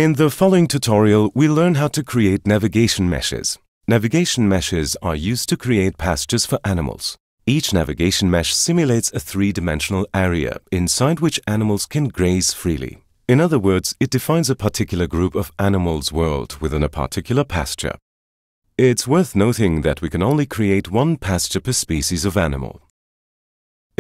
In the following tutorial, we'll learn how to create navigation meshes. Navigation meshes are used to create pastures for animals. Each navigation mesh simulates a three-dimensional area inside which animals can graze freely. In other words, it defines a particular group of animals' world within a particular pasture. It's worth noting that we can only create one pasture per species of animal.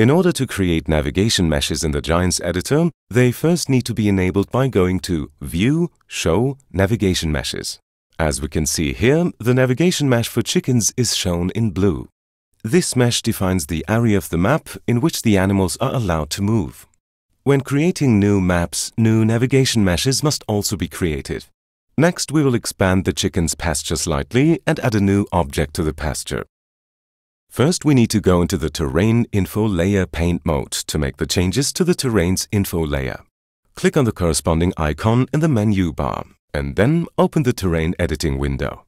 In order to create navigation meshes in the Giants editor, they first need to be enabled by going to View, Show, Navigation Meshes. As we can see here, the navigation mesh for chickens is shown in blue. This mesh defines the area of the map in which the animals are allowed to move. When creating new maps, new navigation meshes must also be created. Next, we will expand the chicken's pasture slightly and add a new object to the pasture. First, we need to go into the Terrain Info Layer Paint mode to make the changes to the terrain's info layer. Click on the corresponding icon in the menu bar and then open the Terrain Editing window.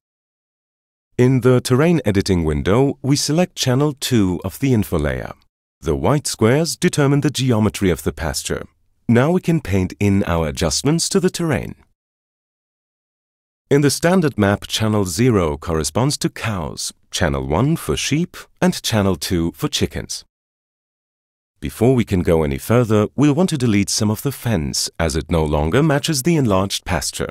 In the Terrain Editing window, we select Channel 2 of the info layer. The white squares determine the geometry of the pasture. Now we can paint in our adjustments to the terrain. In the standard map, Channel 0 corresponds to cows, Channel 1 for sheep, and Channel 2 for chickens. Before we can go any further, we'll want to delete some of the fence, as it no longer matches the enlarged pasture.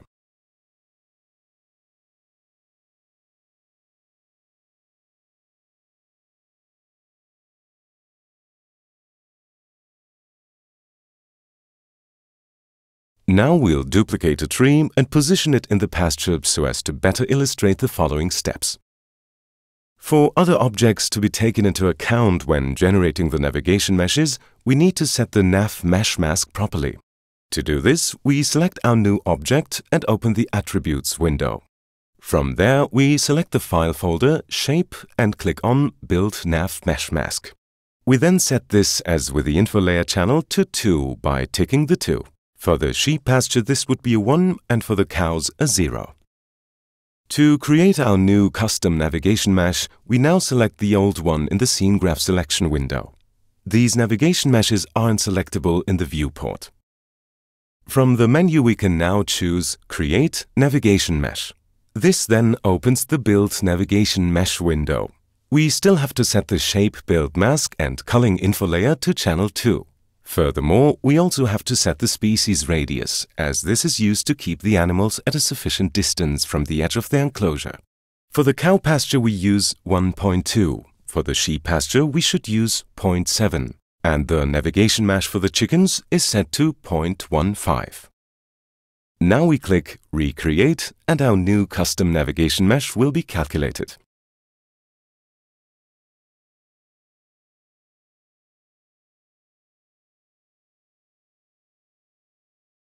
Now we'll duplicate a tree and position it in the pasture so as to better illustrate the following steps. For other objects to be taken into account when generating the navigation meshes, we need to set the nav mesh mask properly. To do this, we select our new object and open the Attributes window. From there, we select the file folder, Shape, and click on Build Nav Mesh Mask. We then set this, as with the info layer channel, to 2 by ticking the 2. For the sheep pasture, this would be a 1, and for the cows, a 0. To create our new custom navigation mesh, we now select the old one in the Scene Graph Selection window. These navigation meshes aren't selectable in the viewport. From the menu, we can now choose Create Navigation Mesh. This then opens the Build Navigation Mesh window. We still have to set the Shape Build Mask and Culling info layer to Channel 2. Furthermore, we also have to set the species radius, as this is used to keep the animals at a sufficient distance from the edge of their enclosure. For the cow pasture, we use 1.2. For the sheep pasture, we should use 0.7. And the navigation mesh for the chickens is set to 0.15. Now we click Recreate, and our new custom navigation mesh will be calculated.